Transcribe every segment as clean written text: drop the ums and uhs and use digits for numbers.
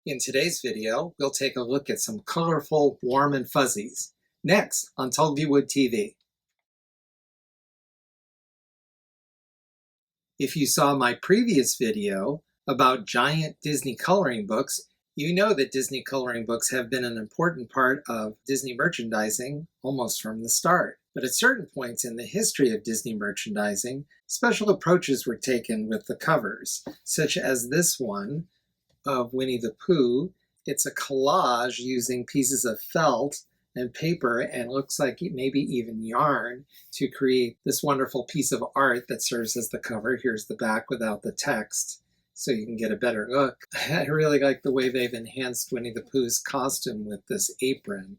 In today's video, we'll take a look at some colorful, warm and fuzzies. Next on Tulgey TV. If you saw my previous video about giant Disney coloring books, you know that Disney coloring books have been an important part of Disney merchandising almost from the start. But at certain points in the history of Disney merchandising, special approaches were taken with the covers, such as this one of Winnie the Pooh. It's a collage using pieces of felt and paper and looks like maybe even yarn to create this wonderful piece of art that serves as the cover. Here's the back without the text, so you can get a better look. I really like the way they've enhanced Winnie the Pooh's costume with this apron,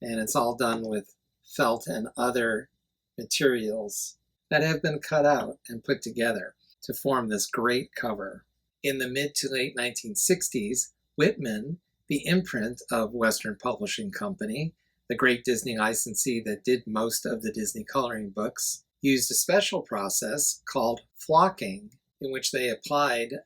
and it's all done with felt and other materials that have been cut out and put together to form this great cover. In the mid to late 1960s, Whitman, the imprint of Western Publishing Company, the great Disney licensee that did most of the Disney coloring books, used a special process called flocking, in which they applied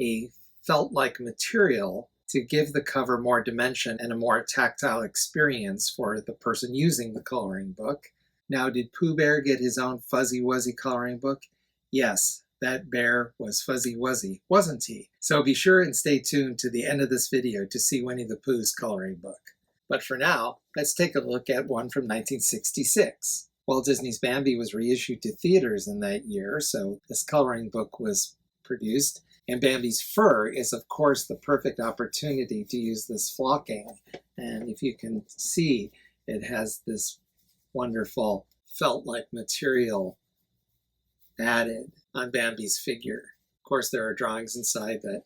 a felt-like material to give the cover more dimension and a more tactile experience for the person using the coloring book. Now, did Pooh Bear get his own Fuzzy-wuzzy coloring book? Yes. That bear was Fuzzy-wuzzy, wasn't he? So be sure and stay tuned to the end of this video to see Winnie the Pooh's coloring book. But for now, let's take a look at one from 1966. Walt Disney's Bambi was reissued to theaters in that year, so this coloring book was produced. And Bambi's fur is, of course, the perfect opportunity to use this flocking. And if you can see, it has this wonderful felt-like material added on Bambi's figure. Of course, there are drawings inside that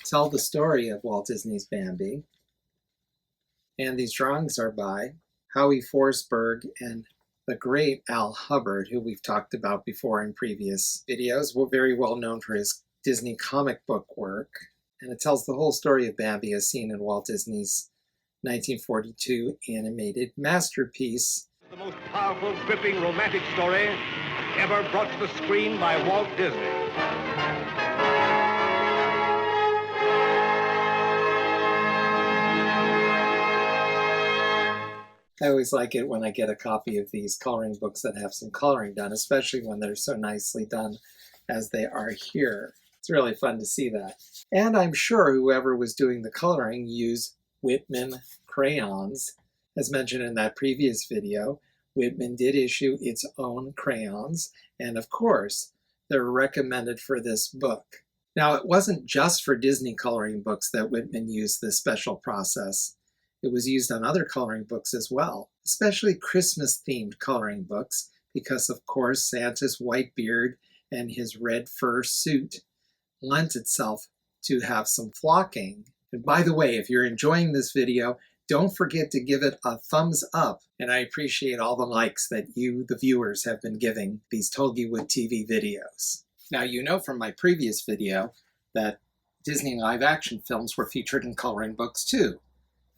tell the story of Walt Disney's Bambi. And these drawings are by Howie Forsberg and the great Al Hubbard, who we've talked about before in previous videos. We're very well known for his Disney comic book work. And it tells the whole story of Bambi as seen in Walt Disney's 1942 animated masterpiece. The most powerful, gripping, romantic story ever brought to the screen by Walt Disney. I always like it when I get a copy of these coloring books that have some coloring done, especially when they're so nicely done as they are here. It's really fun to see that. And I'm sure whoever was doing the coloring used Whitman crayons. As mentioned in that previous video, Whitman did issue its own crayons, and of course, they're recommended for this book. Now, it wasn't just for Disney coloring books that Whitman used this special process. It was used on other coloring books as well, especially Christmas-themed coloring books, because of course, Santa's white beard and his red fur suit lent itself to have some flocking. And by the way, if you're enjoying this video, don't forget to give it a thumbs up, and I appreciate all the likes that you, the viewers, have been giving these Tulgey TV videos. Now, you know from my previous video that Disney live-action films were featured in coloring books too,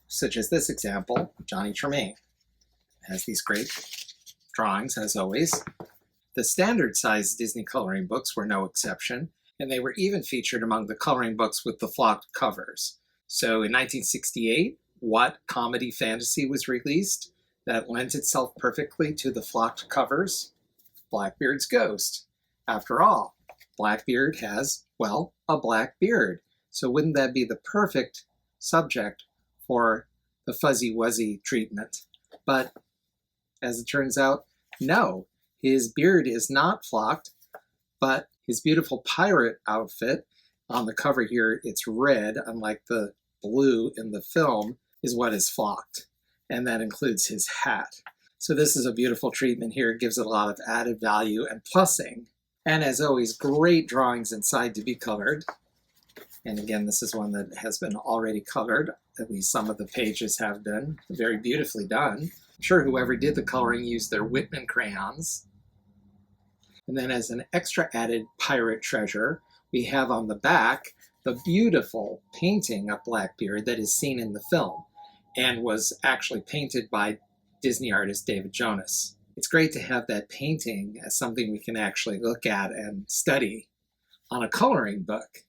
such as this example, Johnny Tremaine. It has these great drawings, as always. The standard-sized Disney coloring books were no exception, and they were even featured among the coloring books with the flocked covers. So in 1968, What comedy fantasy was released that lent itself perfectly to the flocked covers? Blackbeard's Ghost. After all, Blackbeard has, well, a black beard. So wouldn't that be the perfect subject for the Fuzzy-wuzzy treatment? But as it turns out, no, his beard is not flocked, but his beautiful pirate outfit, on the cover here, it's red, unlike the blue in the film, is what is flocked, and that includes his hat. So this is a beautiful treatment here. It gives it a lot of added value and plussing. And as always, great drawings inside to be colored. And again, this is one that has been already colored. At least some of the pages have been very beautifully done. I'm sure whoever did the coloring used their Whitman crayons. And then as an extra added pirate treasure, we have on the back the beautiful painting of Blackbeard that is seen in the film and was actually painted by Disney artist David Jonas. It's great to have that painting as something we can actually look at and study on a coloring book.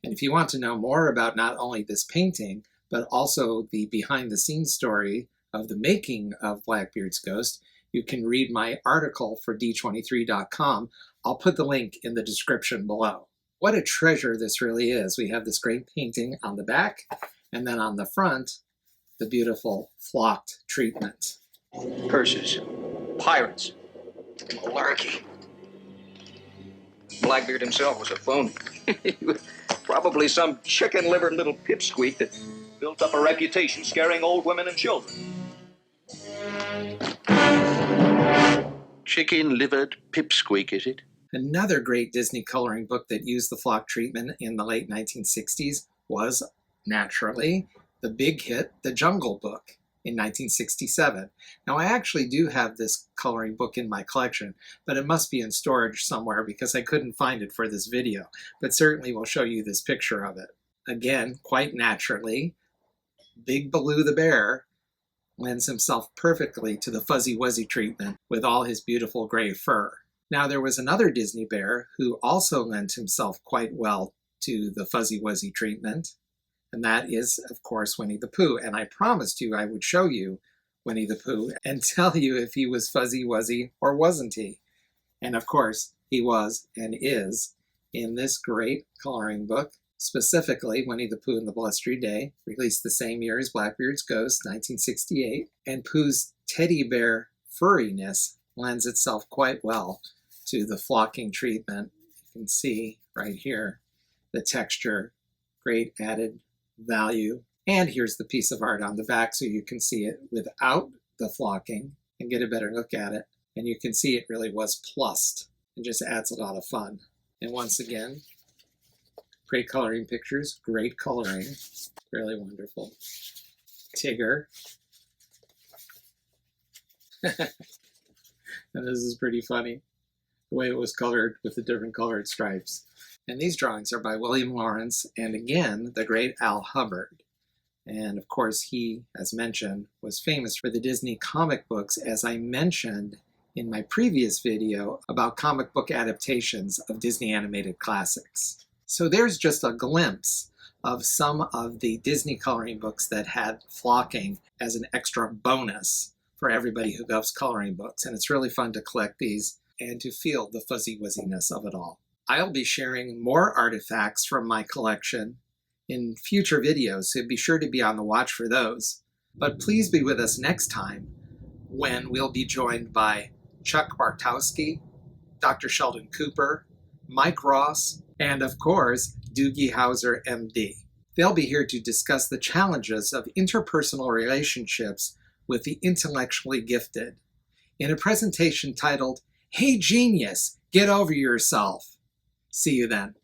And if you want to know more about not only this painting, but also the behind-the-scenes story of the making of Blackbeard's ghost, you can read my article for D23.com. I'll put the link in the description below. What a treasure this really is. We have this great painting on the back, and then on the front, the beautiful flocked treatment. Curses. Pirates. Malarkey. Blackbeard himself was a phony. He was probably some chicken-livered little pipsqueak that built up a reputation scaring old women and children. Chicken-livered pipsqueak, is it? Another great Disney coloring book that used the flock treatment in the late 1960s was, naturally, the big hit, The Jungle Book, in 1967. Now, I actually do have this coloring book in my collection, but it must be in storage somewhere because I couldn't find it for this video, but certainly will show you this picture of it. Again, quite naturally, Big Baloo the bear lends himself perfectly to the Fuzzy-wuzzy treatment with all his beautiful gray fur. Now, there was another Disney bear who also lent himself quite well to the Fuzzy-wuzzy treatment, and that is, of course, Winnie the Pooh. And I promised you I would show you Winnie the Pooh and tell you if he was fuzzy-wuzzy or wasn't he. And of course, he was and is in this great coloring book, specifically Winnie the Pooh and the Blustery Day, released the same year as Blackbeard's Ghost, 1968. And Pooh's teddy bear furriness lends itself quite well to the flocking treatment. You can see right here the texture, great added value. And here's the piece of art on the back so you can see it without the flocking and get a better look at it. And you can see it really was plussed and just adds a lot of fun. And once again, great coloring pictures, great coloring, really wonderful. Tigger. And this is pretty funny, the way it was colored with the different colored stripes. And these drawings are by William Lawrence and again, the great Al Hubbard. And of course, he, as mentioned, was famous for the Disney comic books, as I mentioned in my previous video about comic book adaptations of Disney animated classics. So there's just a glimpse of some of the Disney coloring books that had flocking as an extra bonus for everybody who loves coloring books. And it's really fun to collect these and to feel the fuzzy-wuzziness of it all. I'll be sharing more artifacts from my collection in future videos, so be sure to be on the watch for those. But please be with us next time when we'll be joined by Chuck Bartowski, Dr. Sheldon Cooper, Mike Ross, and of course, Doogie Howser, MD. They'll be here to discuss the challenges of interpersonal relationships with the intellectually gifted in a presentation titled, Hey Genius, Get Over Yourself. See you then.